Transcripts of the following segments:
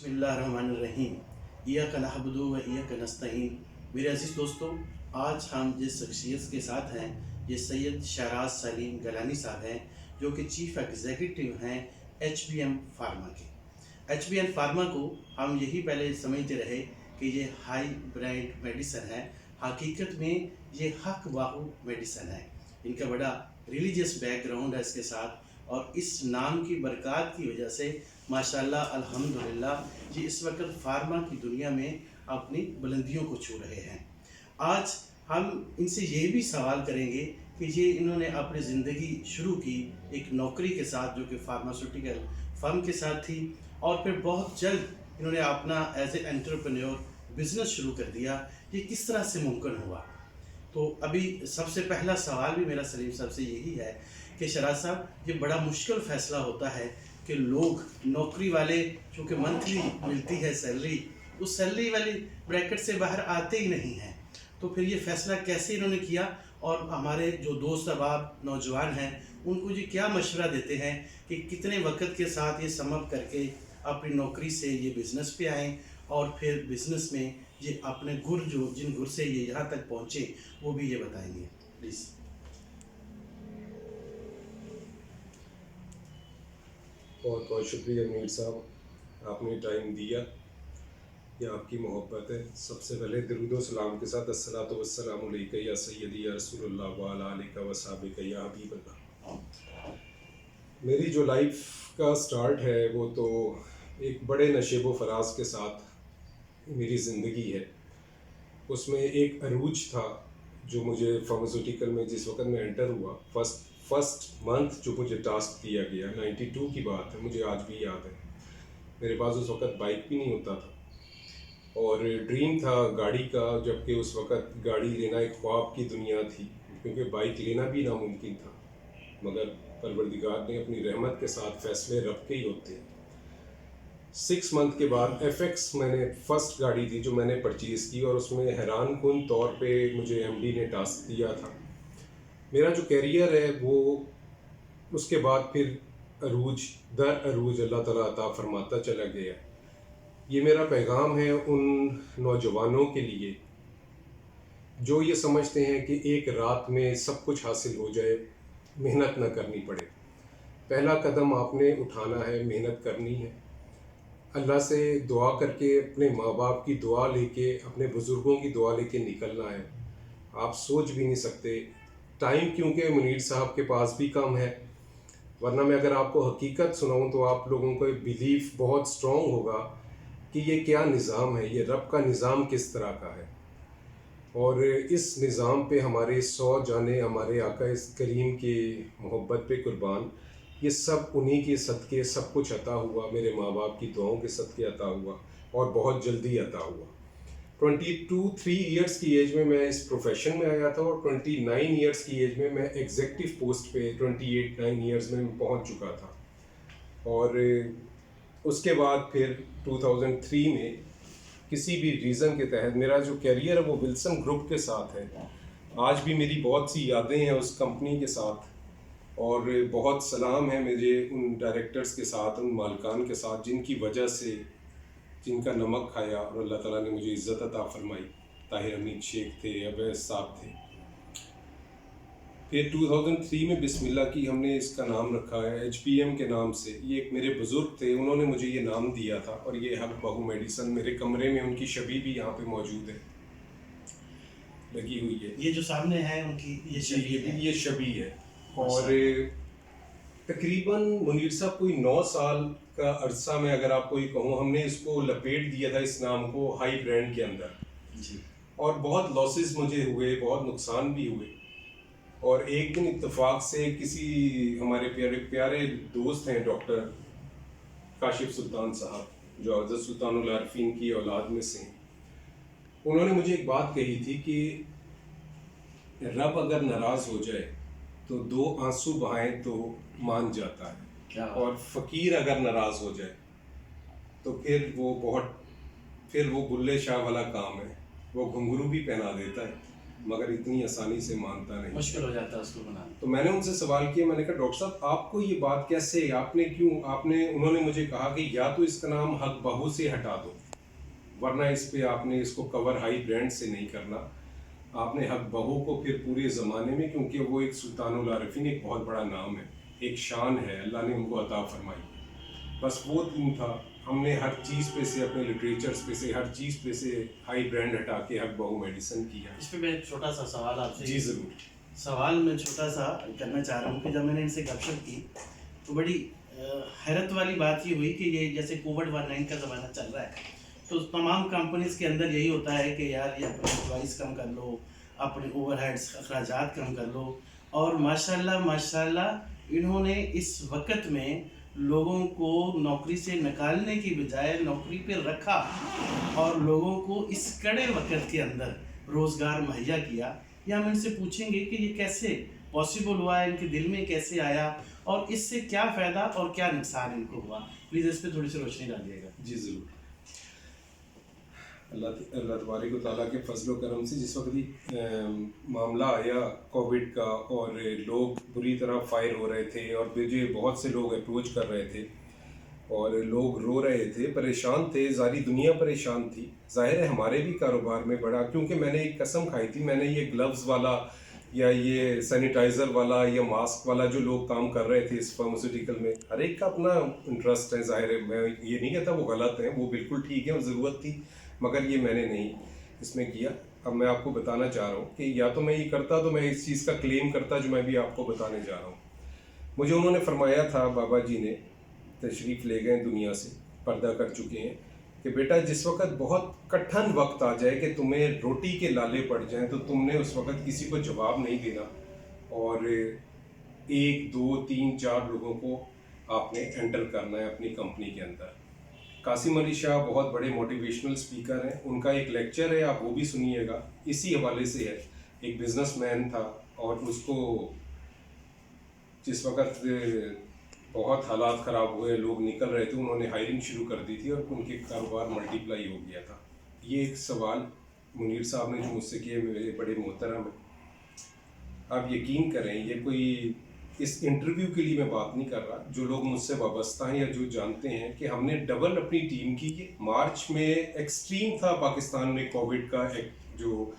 बिस्मिल्लाहिर्रहमानिर्रहीम। इय्याका नअबुदु व इय्याका नस्तईन। मेरे अजीज़ दोस्तों, आज हम जिस शख्सियत के साथ हैं ये सैयद शहराज सलीम गलानी साहब हैं, जो कि चीफ़ एग्जीक्यूटिव हैं HBM फार्मा के। HBM फार्मा को हम यही पहले समझते रहे कि ये हाई ब्रांड मेडिसन है। हकीकत में ये हक बाहू मेडिसन है। इनका बड़ा रिलीजियस बैकग्राउंड है इसके साथ, और इस नाम की बरक़ात की वजह से माशाअल्लाह अल्हम्दुलिल्लाह ये इस वक्त फार्मा की दुनिया में अपनी बुलंदियों को छू रहे हैं। आज हम इनसे ये भी सवाल करेंगे कि ये इन्होंने अपनी ज़िंदगी शुरू की एक नौकरी के साथ, जो कि फार्मास्यूटिकल फर्म के साथ थी, और फिर बहुत जल्द इन्होंने अपना एज ए एंटरप्रेन्योर बिज़नेस शुरू कर दिया। ये किस तरह से मुमकिन हुआ? तो अभी सबसे पहला सवाल भी मेरा सलीम साहब से यही है कि शहराज साहब, ये बड़ा मुश्किल फ़ैसला होता है कि लोग नौकरी वाले, चूँकि मंथली मिलती है सैलरी, उस सैलरी वाली ब्रैकेट से बाहर आते ही नहीं हैं। तो फिर ये फ़ैसला कैसे इन्होंने किया, और हमारे जो दोस्त अहबाब नौजवान हैं उनको जी क्या मशवरा देते हैं कि कितने वक्त के साथ ये समअप करके अपनी नौकरी से ये बिज़नेस पे आएँ, और फिर बिज़नेस में ये अपने गुर, जो जिन गुर से ये यहाँ तक पहुँचे, वो भी ये बताएंगे प्लीज़। बहुत बहुत शुक्रिया मीर साहब, आपने टाइम दिया। यह आपकी मोहब्बत है। सबसे पहले दरूद सलाम के साथ अस्सलातु वस्सलामु अलैका या सय्यदी या रसूलुल्लाह व अला आलिका व सहाबिका या हबीबल्लाह। मेरी जो लाइफ का स्टार्ट है वो तो एक बड़े नशेब व फराज के साथ मेरी ज़िंदगी है। उसमें एक अरूज था जो मुझे फार्मास्यूटिकल में जिस वक्त मैं एंटर हुआ, फर्स्ट मंथ जो मुझे टास्क दिया गया, 92 की बात है, मुझे आज भी याद है। मेरे पास उस वक्त बाइक भी नहीं होता था, और ड्रीम था गाड़ी का, जबकि उस वक्त गाड़ी लेना एक ख्वाब की दुनिया थी, क्योंकि बाइक लेना भी नामुमकिन था। मगर परवरदिगार ने अपनी रहमत के साथ फ़ैसले रब के ही होते हैं। 6 मंथ के बाद FX मैंने फ़र्स्ट गाड़ी थी जो मैंने परचेज़ की, और उसमें हैरान कुन तौर पे मुझे MD ने टास्क दिया था। मेरा जो कैरियर है वो उसके बाद फिर अरूज दर अरूज अल्लाह ताला अता फरमाता चला गया। ये मेरा पैगाम है उन नौजवानों के लिए जो ये समझते हैं कि एक रात में सब कुछ हासिल हो जाए, मेहनत ना करनी पड़े। पहला कदम आपने उठाना है, मेहनत करनी है, अल्लाह से दुआ करके, अपने माँ बाप की दुआ लेके, अपने बुज़ुर्गों की दुआ लेके निकलना है। आप सोच भी नहीं सकते टाइम, क्योंकि मुनीर साहब के पास भी कम है, वरना मैं अगर आपको हकीकत सुनाऊं तो आप लोगों को बिलीफ बहुत स्ट्रॉन्ग होगा कि ये क्या निज़ाम है, ये रब का निज़ाम किस तरह का है। और इस निज़ाम पे हमारे 100 जाने हमारे आका इस करीम की मोहब्बत पे कुर्बान। ये सब उन्हीं के सदक़े सब कुछ अता हुआ, मेरे माँ बाप की दुआओं के सदक़े अता हुआ, और बहुत जल्दी अता हुआ। 22-3 ईयर्स की एज में मैं इस प्रोफेशन में आया था, और 29 ईयर्स की एज में मैं एग्जेक्टिव पोस्ट पे 28-9 ईयर्स में पहुंच चुका था। और उसके बाद फिर 2003 में किसी भी रीज़न के तहत मेरा जो कैरियर है वो विल्सन ग्रुप के साथ है। आज भी मेरी बहुत सी यादें हैं उस कंपनी के साथ, और बहुत सलाम है मुझे उन डायरेक्टर्स के साथ, उन मालिकान के साथ, जिनकी वजह से, जिनका नमक खाया और अल्लाह ताला ने मुझे इज़्ज़त अता फरमाई। ताहिर अमीन शेख थे, अवैस साहब थे। फिर 2003 में बिस्मिल्लाह की हमने इसका नाम रखा है HBM के नाम से। ये एक मेरे बुज़ुर्ग थे, उन्होंने मुझे ये नाम दिया था, और ये हक बहू मेडिसन मेरे कमरे में उनकी छवि भी यहाँ पे मौजूद है, लगी हुई है। ये जो सामने है उनकी ये छवि है। और तकरीबन मुनीर साहब कोई 9 साल का अरसा में अगर आपको ये कहूँ, हमने इसको लपेट दिया था इस नाम को हाई ब्रांड के अंदर जी। और बहुत लॉसेस मुझे हुए, बहुत नुकसान भी हुए। और एक दिन इत्तेफाक से किसी हमारे प्यारे प्यारे दोस्त हैं डॉक्टर काशिफ सुल्तान साहब, जो हज़रत सुल्तानुल आरिफीन की औलाद में से हैं, उन्होंने मुझे एक बात कही थी कि रब अगर नाराज़ हो जाए तो 2 आंसू बहाएं तो मान जाता है, और फ़कीर अगर नाराज़ हो जाए तो फिर वो बुल्ले शाह वाला काम है, वो घुंघरू भी पहना देता है। मगर इतनी आसानी से मानता नहीं। मुश्किल हो जाता है उसको बनाना। तो मैंने उनसे सवाल किया, मैंने कहा डॉक्टर साहब आपको ये बात कैसे, उन्होंने मुझे कहा कि या तो इसका नाम हक बहू से हटा दो, वरना इस पे आपने इसको कवर हाई ब्रांड से नहीं करना, आपने हक बहू को फिर पूरे ज़माने में, क्योंकि वो एक सुल्तानुल आरिफीन एक बहुत बड़ा नाम है, एक शान है, अल्लाह ने उनको अता फरमाई, बस वो दिन था। हमने हर चीज़ पे से, अपने लिटरेचर्स पे से, हर चीज़ पे से हाई ब्रांड हटा के हक बहू मेडिसिन किया। इस पे मैं एक छोटा सा सवाल आपसे, जी ज़रूर। सवाल मैं छोटा सा करना चाह रहा हूँ कि जब मैंने इनसे गपशप की तो बड़ी हैरत वाली बात ये हुई कि ये जैसे कोविड-19 का ज़माना चल रहा है, तो तमाम कंपनीज़ के अंदर यही होता है कि यार ये अपने एम्प्लॉइज़ कम कर लो, अपने ओवरहेड्स अखराजात कम कर लो, और माशाल्लाह इन्होंने इस वक्त में लोगों को नौकरी से निकालने की बजाय नौकरी पे रखा और लोगों को इस कड़े वक्त के अंदर रोज़गार मुहैया किया। या हम इनसे पूछेंगे कि ये कैसे पॉसिबल हुआ, इनके दिल में कैसे आया और इससे क्या फ़ायदा और क्या नुकसान इनको हुआ। प्लीज़ इस पर थोड़ी सी रोशनी डालिएगा। जी ज़रूर। अल्लाह तबारक व तआला के फजल व करम से जिस वक्त मामला आया कोविड का और लोग बुरी तरह फायर हो रहे थे और मुझे बहुत से लोग अप्रोच कर रहे थे और लोग रो रहे थे, परेशान थे, सारी दुनिया परेशान थी। ज़ाहिर है हमारे भी कारोबार में बड़ा, क्योंकि मैंने एक कसम खाई थी, मैंने ये ग्लव्स वाला या ये सैनिटाइज़र वाला या मास्क वाला जो लोग काम कर रहे थे इस फार्मास्यूटिकल में, हर एक का अपना इंटरेस्ट है, ज़ाहिर है मैं ये नहीं कहता वो गलत है, वो बिल्कुल ठीक है और ज़रूरत थी, मगर ये मैंने नहीं इसमें किया। अब मैं आपको बताना चाह रहा हूँ कि या तो मैं ये करता तो मैं इस चीज़ का क्लेम करता जो मैं भी आपको बताने जा रहा हूँ। मुझे उन्होंने फरमाया था, बाबा जी ने तशरीफ़ ले गए दुनिया से, पर्दा कर चुके हैं, कि बेटा जिस वक्त बहुत कठिन वक्त आ जाए कि तुम्हें रोटी के लाले पड़ जाएं तो तुमने उस वक्त किसी को जवाब नहीं देना और 1, 2, 3, 4 लोगों को आपने एंटर करना है अपनी कंपनी के अंदर। कासिम अली शाह बहुत बड़े मोटिवेशनल स्पीकर हैं, उनका एक लेक्चर है, आप वो भी सुनिएगा, इसी हवाले से है। एक बिजनेसमैन था और उसको जिस वक्त बहुत हालात ख़राब हुए, लोग निकल रहे थे, उन्होंने हायरिंग शुरू कर दी थी और उनके कारोबार मल्टीप्लाई हो गया था। ये एक सवाल मुनीर साहब ने जो मुझसे किए, मेरे बड़े मोहतरम हैं। आप यकीन करें, ये कोई इस इंटरव्यू के लिए मैं बात नहीं कर रहा, जो लोग मुझसे वाबस्ता हैं या जो जानते हैं कि हमने डबल अपनी टीम की। मार्च में एक्सट्रीम था पाकिस्तान में कोविड का एक जो,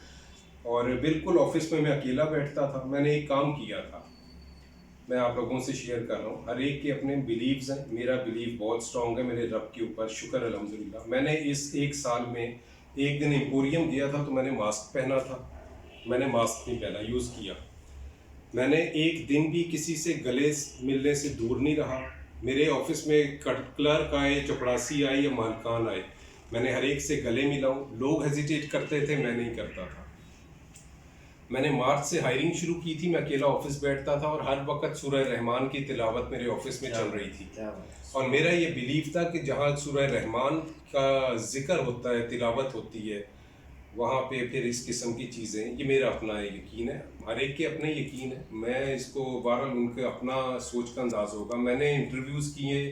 और बिल्कुल ऑफिस में मैं अकेला बैठता था। मैंने एक काम किया था, मैं आप लोगों से शेयर कर रहा हूँ। हर एक के अपने बिलीव्स हैं, मेरा बिलीव बहुत स्ट्रॉन्ग है मेरे रब के ऊपर, शुक्र अल्हम्दुलिल्लाह। मैंने इस 1 साल में एक दिन एम्पोरियम गया था तो मैंने मास्क पहना था, मैंने मास्क नहीं पहना, यूज़ किया। मैंने एक दिन भी किसी से गले मिलने से दूर नहीं रहा। मेरे ऑफिस में क्लर्क आए, चपड़ासी आए या मालकान आए, मैंने हर एक से गले मिलाऊं। लोग हेजिटेट करते थे, मैं नहीं करता था। मैंने मार्च से हायरिंग शुरू की थी, मैं अकेला ऑफिस बैठता था और हर वक्त सूरह रहमान की तिलावत मेरे ऑफिस में चल रही थी। और मेरा ये बिलीव था कि जहाँ सूरह रहमान का जिक्र होता है, तिलावत होती है, वहाँ पे फिर इस किस्म की चीज़ें, ये मेरा अपना यकीन है, हर एक के अपने यकीन है। मैं इसको बहरहाल उनके अपना सोच का अंदाज़ होगा। मैंने इंटरव्यूज़ किए,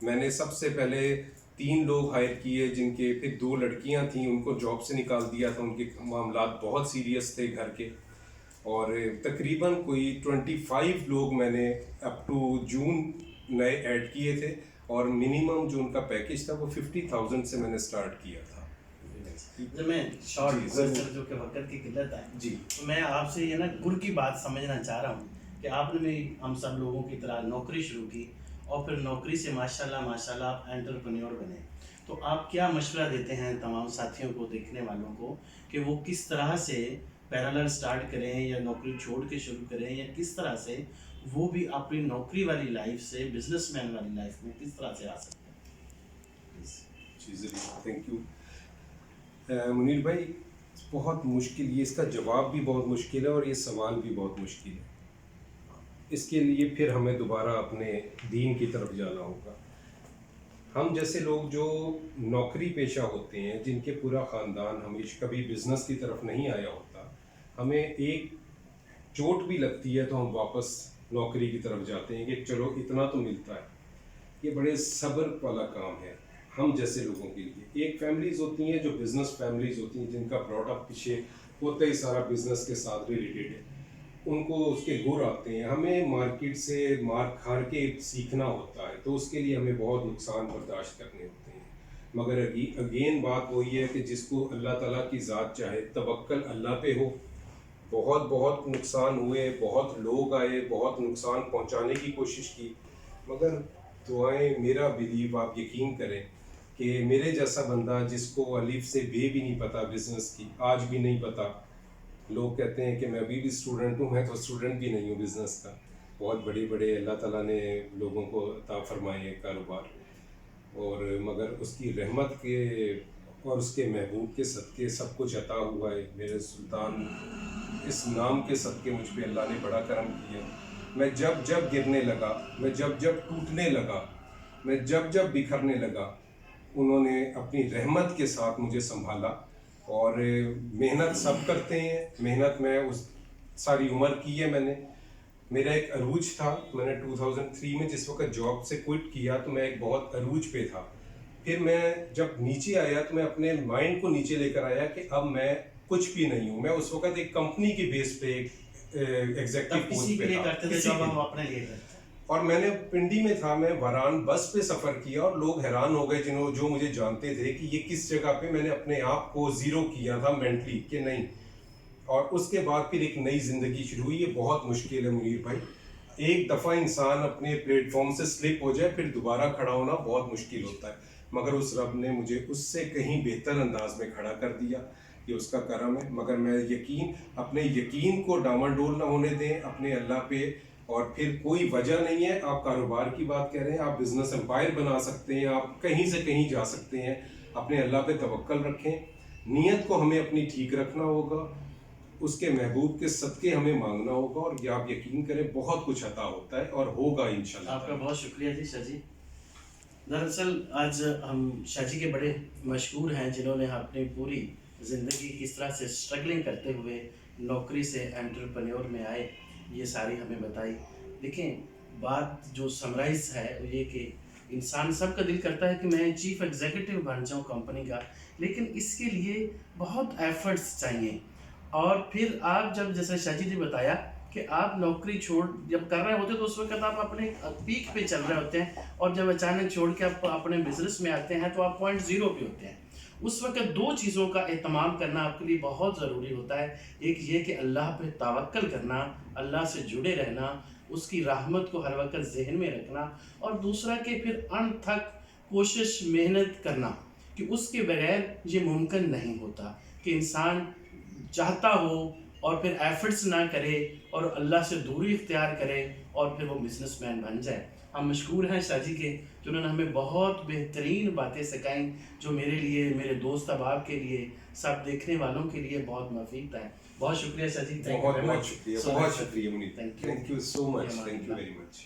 मैंने सबसे पहले 3 लोग हायर किए जिनके, फिर 2 लड़कियां थीं, उनको जॉब से निकाल दिया था, उनके मामलात बहुत सीरियस थे घर के। और तकरीबन कोई 25 लोग मैंने अप टू जून नए ऐड किए थे और मिनिमम जो उनका पैकेज था वो 50,000 से मैंने स्टार्ट किया था। जब मैं शॉर्ट जो कि वक्त की किल्लत है जी, तो मैं आपसे ये ना गुर की बात समझना चाह रहा हूँ कि आपने भी हम सब लोगों की तरह नौकरी शुरू की और फिर नौकरी से माशाल्लाह आप एंटरप्रेन्योर बने। तो आप क्या मशवरा देते हैं तमाम साथियों को, देखने वालों को, कि वो किस तरह से पैरेलल स्टार्ट करें या नौकरी छोड़ के शुरू करें, या किस तरह से वो भी अपनी नौकरी वाली लाइफ से बिजनेसमैन वाली लाइफ में किस तरह से आ सकते हैं? जी थैंक यू। मुनीर भाई, बहुत मुश्किल, ये इसका जवाब भी बहुत मुश्किल है और ये सवाल भी बहुत मुश्किल है। इसके लिए फिर हमें दोबारा अपने दीन की तरफ जाना होगा। हम जैसे लोग जो नौकरी पेशा होते हैं, जिनके पूरा ख़ानदान हमेशा कभी बिज़नेस की तरफ नहीं आया होता, हमें एक चोट भी लगती है तो हम वापस नौकरी की तरफ जाते हैं कि चलो इतना तो मिलता है। ये बड़े सब्र वाला काम है हम जैसे लोगों के लिए। एक फैमिलीज़ होती हैं जो बिज़नेस फैमिलीज़ होती हैं, जिनका ब्रॉडअप पीछे होता ही सारा बिजनेस के साथ रिलेटेड है, उनको उसके गुर आते हैं। हमें मार्केट से मार खार के सीखना होता है, तो उसके लिए हमें बहुत नुकसान बर्दाश्त करने होते हैं। मगर अगेन बात वही है कि जिसको अल्लाह ताला की ज़ात चाहे, तवक्कल अल्लाह पे हो। बहुत बहुत नुकसान हुए, बहुत लोग आए, बहुत नुकसान पहुंचाने की कोशिश की, मगर दुआएं, मेरा बिलीव आप यकीन करें कि मेरे जैसा बंदा जिसको अलिफ से बे भी नहीं पता बिज़नेस की, आज भी नहीं पता। लोग कहते हैं कि मैं अभी भी स्टूडेंट हूँ, मैं तो स्टूडेंट भी नहीं हूँ बिज़नेस का। बहुत बड़े बड़े अल्लाह ताला ने लोगों को अता फरमाए हैं कारोबार, और मगर उसकी रहमत के और उसके महबूब के सदक़े सब कुछ अता हुआ है। मेरे सुल्तान इस नाम के सदक़े मुझ पे अल्लाह ने बड़ा करम किया। मैं जब जब गिरने लगा, मैं जब जब टूटने लगा, मैं जब जब बिखरने लगा, उन्होंने अपनी रहमत के साथ मुझे संभाला। और मेहनत सब करते हैं, मेहनत मैं उस सारी उम्र की है मैंने। मेरा एक अरूज था, मैंने 2003 में जिस वक्त जॉब से क्विट किया तो मैं एक बहुत अरूज पे था। फिर मैं जब नीचे आया तो मैं अपने माइंड को नीचे लेकर आया कि अब मैं कुछ भी नहीं हूँ। मैं उस वक्त एक कंपनी की बेस पे एग्जेक्टिव पोस्ट पे था, किसी के लिए। अपने लिए करते हैं। और मैंने पिंडी में था, मैं वरान बस पे सफ़र किया और लोग हैरान हो गए जो मुझे जानते थे कि ये किस जगह पे मैंने अपने आप को ज़ीरो किया था मेंटली कि नहीं। और उसके बाद फिर एक नई ज़िंदगी शुरू हुई। ये बहुत मुश्किल है मुनीर भाई, एक दफ़ा इंसान अपने प्लेटफॉर्म से स्लिप हो जाए फिर दोबारा खड़ा होना बहुत मुश्किल होता है, मगर उस रब ने मुझे उससे कहीं बेहतर अंदाज में खड़ा कर दिया, ये उसका करम है। मगर मैं अपने यकीन को डामाडोल ना होने दें अपने अल्लाह पे। और फिर कोई वजह नहीं है, आप कारोबार की बात कह रहे हैं, आप बिजनेस एम्पायर बना सकते हैं, आप कहीं से कहीं जा सकते हैं। अपने अल्लाह पे तवक्कल रखें, नीयत को हमें अपनी ठीक रखना होगा, उसके महबूब के सदक़े हमें मांगना होगा, और ये आप यकीन करें बहुत कुछ अता होता है और होगा इंशाल्लाह। आपका बहुत शुक्रिया जी शाह जी। दरअसल आज हम शाह जी के बड़े मशहूर हैं जिन्होंने अपनी पूरी ज़िंदगी किस तरह से स्ट्रगलिंग करते हुए नौकरी से एंटरप्रेन्योर में आए, ये सारी हमें बताई। देखें, बात जो समराइज़ है वो ये कि इंसान सबका दिल करता है कि मैं चीफ एग्जीक्यूटिव बन जाऊं कंपनी का, लेकिन इसके लिए बहुत एफर्ट्स चाहिए। और फिर आप जब, जैसे शाह जी ने बताया कि आप नौकरी छोड़ जब कर रहे होते तो उस वक्त आप अपने पीक पे चल रहे होते हैं, और जब अचानक छोड़ के आप अपने बिजनेस में आते हैं तो आप पॉइंट ज़ीरो पे होते हैं। उस वक्त दो चीज़ों का एहतमाम करना आपके लिए बहुत ज़रूरी होता है। एक ये कि अल्लाह पे तवक्कल करना, अल्लाह से जुड़े रहना, उसकी रहमत को हर वक्त जहन में रखना, और दूसरा कि फिर अनथक कोशिश मेहनत करना, कि उसके बगैर ये मुमकिन नहीं होता कि इंसान चाहता हो और फिर एफर्ट्स ना करे और अल्लाह से दूरी इख्तियार करे और फिर वो बिजनेसमैन बन जाए। हम मशहूर हैं शाह जी के, जिन्होंने हमें बहुत बेहतरीन बातें सिखाई, जो मेरे लिए, मेरे दोस्त अहबाब के लिए, सब देखने वालों के लिए बहुत मुफीद है। बहुत शुक्रिया शाह जी। बहुत शुक्रिया, बहुत शुक्रिया Munir, thank you so much, thank you very much.